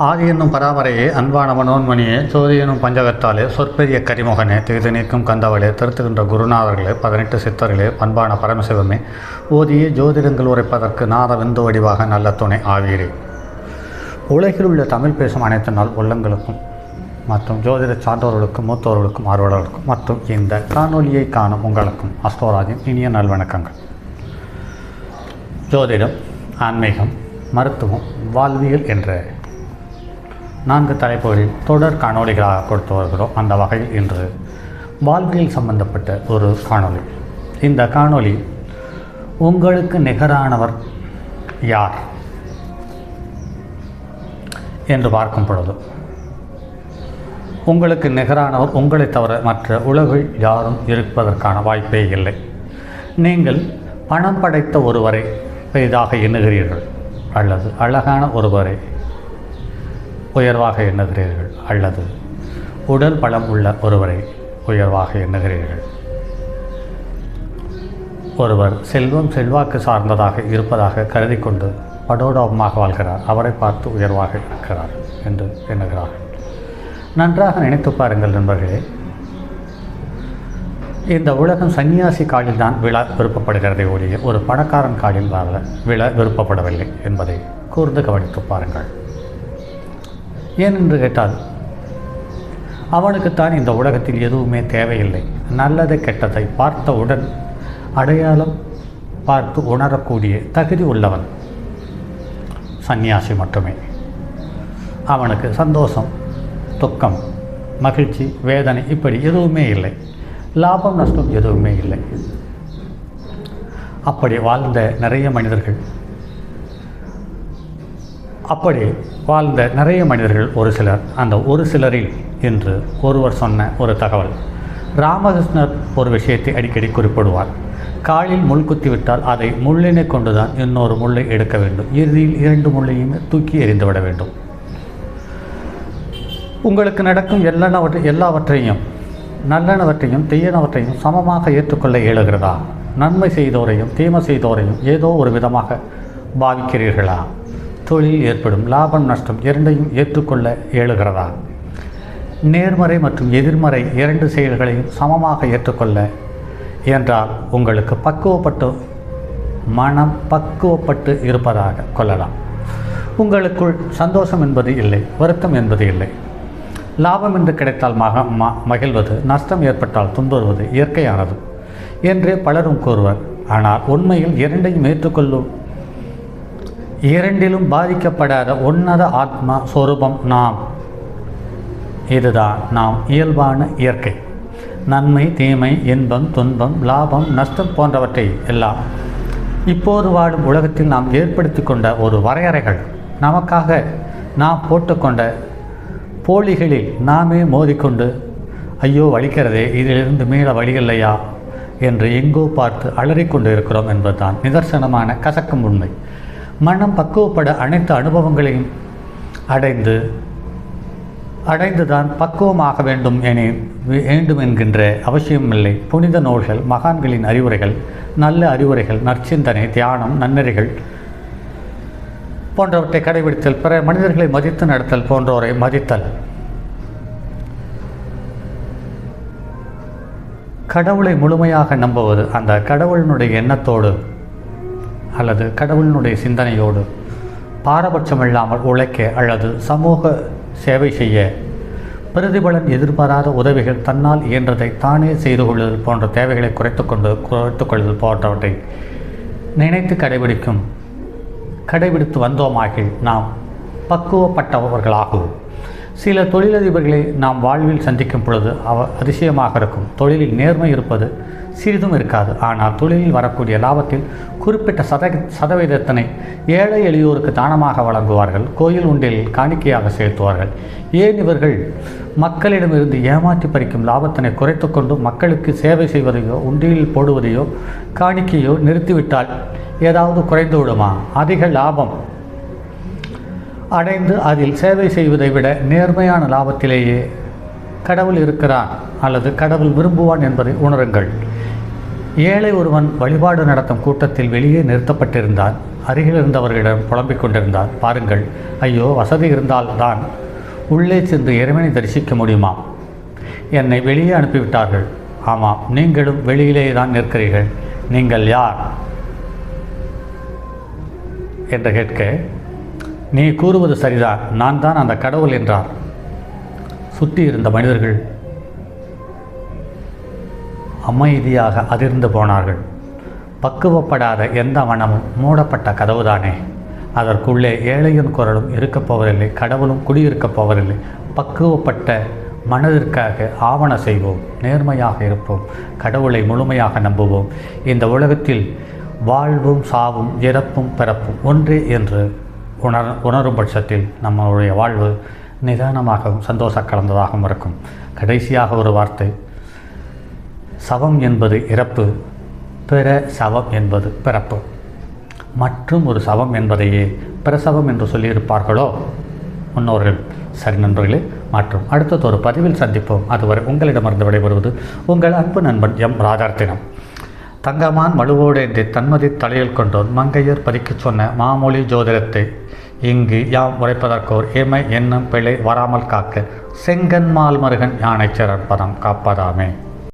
ஆதி என்னும் பராமரையே அன்பான மனோன்மணியே சோதி எனும் பஞ்சகத்தாலே சொற்பெரிய கரிமுகனே திகுதி நீக்கும் கந்தவளே திருத்துகின்ற குருநாதர்களே 18 சித்தர்களே பண்பான பரமசிவமே ஓதியே ஜோதிடங்கள் உரைப்பதற்கு நாத விந்து வடிவாக நல்ல துணை ஆவீரே. உலகில் உள்ள தமிழ் பேசும் அனைத்து நாள் உள்ளங்களுக்கும் மற்றும் ஜோதிட சான்றோர்களுக்கும் மூத்தோர்களுக்கும் ஆர்வலர்களுக்கும் மற்றும் இந்த காணொலியை காணும் உங்களுக்கும் அஸ்ட்ரோராஜின் இனிய நல்வணக்கங்கள். ஜோதிடம், ஆன்மீகம், மருத்துவம், வாழ்வியல் என்ற 4 தலைப்புகளில் தொடர் காணொலிகளாக கொடுத்து வருகிறோம். அந்த வகையில் இன்று வாழ்வியல் சம்பந்தப்பட்ட ஒரு காணொலி. இந்த காணொலி உங்களுக்கு நிகரானவர் யார் என்று பார்க்கும் பொழுது, உங்களுக்கு நிகரானவர் உங்களை தவிர மற்ற உலகில் யாரும் இருப்பதற்கான வாய்ப்பே இல்லை. நீங்கள் பணம் படைத்த ஒருவரை பெரிதாக எண்ணுகிறீர்கள், அல்லது அழகான ஒருவரை உயர்வாக எண்ணுகிறீர்கள், அல்லது உடல் பலம் உள்ள ஒருவரை உயர்வாக எண்ணுகிறீர்கள். ஒருவர் செல்வம் செல்வாக்கு சார்ந்ததாக இருப்பதாக கருதி கொண்டு படோடோபமாக வாழ்கிறார், அவரை பார்த்து உயர்வாக இருக்கிறார் என்று எண்ணுகிறார்கள். நன்றாக நினைத்து பாருங்கள் நண்பர்களே, இந்த உலகம் சன்னியாசி காலில் தான் விழ விருப்பப்படுகிறதை ஒழிய ஒரு பணக்காரன் காலில் விழ விருப்பப்படவில்லை என்பதை கூர்ந்து கவனித்து பாருங்கள். ஏனென்று கேட்டால், அவனுக்குத்தான் இந்த உலகத்தில் எதுவுமே தேவையில்லை. நல்லதை கெட்டதை பார்த்தவுடன் அடையாளம் பார்த்து உணரக்கூடிய தகுதி உள்ளவன் சன்னியாசி மட்டுமே. அவனுக்கு சந்தோஷம், துக்கம், மகிழ்ச்சி, வேதனை இப்படி எதுவுமே இல்லை. லாபம் நஷ்டம் எதுவுமே இல்லை. அப்படி வாழ்ந்த நிறைய மனிதர்கள் ஒரு சிலர். அந்த ஒரு சிலரில் இன்று ஒருவர் சொன்ன ஒரு தகவல். ராமகிருஷ்ணர் ஒரு விஷயத்தை அடிக்கடி குறிப்பிடுவார். காலில் முள் குத்திவிட்டால் அதை முள்ளினை கொண்டுதான் இன்னொரு முள்ளை எடுக்க வேண்டும். இறுதியில் 2 முள்ளையுமே தூக்கி எறிந்துவிட வேண்டும். உங்களுக்கு நடக்கும் எல்லாவற்றையும், நல்லனவற்றையும் தீயனவற்றையும் சமமாக ஏற்றுக்கொள்ள இயலுகிறதா? நன்மை செய்தோரையும் தீமை செய்தோரையும் ஏதோ ஒரு விதமாக பாவிக்கிறீர்களா? தொழில் ஏற்படும் லாபம் நஷ்டம் இரண்டையும் ஏற்றுக்கொள்ள இயலுகிறதா? நேர்மறை மற்றும் எதிர்மறை 2 செயல்களையும் சமமாக ஏற்றுக்கொள்ள என்றால் உங்களுக்கு மனம் பக்குவப்பட்டு இருப்பதாக கொள்ளலாம். உங்களுக்குள் சந்தோஷம் என்பது இல்லை, வருத்தம் என்பது இல்லை. லாபம் என்று கிடைத்தால் மகிழ்வது, நஷ்டம் ஏற்பட்டால் துன்புறுவது இயற்கையானது என்றே பலரும் கூறுவர். ஆனால் உண்மையில் இரண்டையும் ஏற்றுக்கொள்ளும், இரண்டிலும் பாதிக்கப்படாத உன்னத ஆத்மா சொரூபம் நாம். இதுதான் நாம் இயல்பான இயற்கை. நன்மை தீமை, இன்பம் துன்பம், லாபம் நஷ்டம் போன்றவற்றை எல்லாம் இப்போது வாழும் உலகத்தில் நாம் ஏற்படுத்தி கொண்ட ஒரு வரையறைகள், நமக்காக நாம் போட்டுக்கொண்ட போலிகளில் நாமே மோதிக்கொண்டு ஐயோ வலிக்கிறதே, இதிலிருந்து மீள வழியில்லையா என்று எங்கோ பார்த்து அலறிக்கொண்டு இருக்கிறோம் என்பதுதான் நிதர்சனமான கசக்கும் உண்மை. மனம் பக்குவப்பட அனைத்து அனுபவங்களையும் அடைந்துதான் பக்குவமாக வேண்டும் என்கின்ற அவசியமில்லை. புனித நூல்கள், மகான்களின் அறிவுரைகள், நல்ல அறிவுரைகள், நற்சிந்தனை, தியானம், நன்னெறிகள் போன்றவற்றை கடைபிடித்தல், பிற மனிதர்களை மதித்து நடத்தல், போன்றோரை மதித்தல், கடவுளை முழுமையாக நம்புவது, அந்த கடவுளினுடைய எண்ணத்தோடு அல்லது கடவுளினுடைய சிந்தனையோடு பாரபட்சமில்லாமல் உழைக்க அல்லது சமூக சேவை செய்ய, பிரதிபலன் எதிர்பாராத உதவிகள், தன்னால் இயன்றதை தானே செய்து கொள்ளுதல் போன்ற தேவைகளை குறைத்துக்கொள்ளுதல் போன்றவற்றை நினைத்து கடைபிடித்து வந்தோமாக நாம் பக்குவப்பட்டவர்களாகும். சில தொழிலதிபர்களை நாம் வாழ்வில் சந்திக்கும் பொழுது அதிசயமாக இருக்கும். தொழிலில் நேர்மை இருப்பது சிறிதும் இருக்காது. ஆனால் தொழிலில் வரக்கூடிய லாபத்தில் குறிப்பிட்ட சதவீதத்தினை ஏழை எளியோருக்கு தானமாக வழங்குவார்கள். கோயில் உண்டில் காணிக்கையாக செலுத்துவார்கள். ஏன் இவர்கள் மக்களிடமிருந்து ஏமாற்றி பறிக்கும் லாபத்தினை குறைத்து கொண்டு மக்களுக்கு சேவை செய்வதையோ உண்டியில் போடுவதையோ காணிக்கையோ நிறுத்திவிட்டால் ஏதாவது குறைந்து விடுமா? அதிக லாபம் அடைந்து அதில் சேவை செய்வதை விட நேர்மையான லாபத்திலேயே கடவுள் இருக்கிறான் அல்லது கடவுள் விரும்புவான் என்பதை உணருங்கள். ஏழை ஒருவன் வழிபாடு நடத்தும் கூட்டத்தில் வெளியே நிறுத்தப்பட்டிருந்தான். அருகில் இருந்தவர்களிடம் புலம்பிக் கொண்டிருந்தார். பாருங்கள், ஐயோ, வசதி இருந்தால்தான் உள்ளே சென்று இறைவனை தரிசிக்க முடியுமா? என்னை வெளியே அனுப்பிவிட்டார்கள். ஆமாம், நீங்களும் வெளியிலே தான் நிற்கிறீர்கள். நீங்கள் யார் என்று கேட்க, நீ கூறுவது சரிதான், நான் தான் அந்த கடவுள் என்றார். சுற்றி இருந்த மனிதர்கள் அமைதியாக அதிர்ந்து போனார்கள். பக்குவப்படாத எந்த மனமும் மூடப்பட்ட கதவுதானே. அதற்குள்ளே ஏழையின் குரலும் இருக்கப் போவதில்லை, கடவுளும் குடியிருக்கப் போவதில்லை. பக்குவப்பட்ட மனதிற்காக ஆவண செய்வோம், நேர்மையாக இருப்போம், கடவுளை முழுமையாக நம்புவோம். இந்த உலகத்தில் வாழ்வும் சாவும் இறப்பும் பிறப்பும் ஒன்றே என்று உணரும் பட்சத்தில் நம்மளுடைய வாழ்வு நிதானமாகவும் சந்தோஷ கலந்ததாகவும் இருக்கும். கடைசியாக ஒரு வார்த்தை, சவம் என்பது இறப்பு, பிற சவம் என்பது பிறப்பு. மற்றும் ஒரு சவம் என்பதையே பிரசவம் என்று சொல்லியிருப்பார்களோ முன்னோர்கள். சரி நண்பர்களே, மற்றும் அடுத்தது ஒரு பதிவில் சந்திப்போம். அதுவரை உங்களிடமிருந்து விடைபெறுவது உங்கள் அன்பு நண்பன் எம் ராஜார்த்தினம். தங்கமான் வலுவோடேந்தி தன்மதி தலையில் கொண்டோர் மங்கையர் பதிக்கச் சொன்ன மாமொழி ஜோதிடத்தை இங்கு யாம் உரைப்பதற்கோர் ஏமை என்னும் பிழை வராமல் காக்க செங்கன்மால் மருகன் யானைச்சரர் பதம் காப்பதாமே.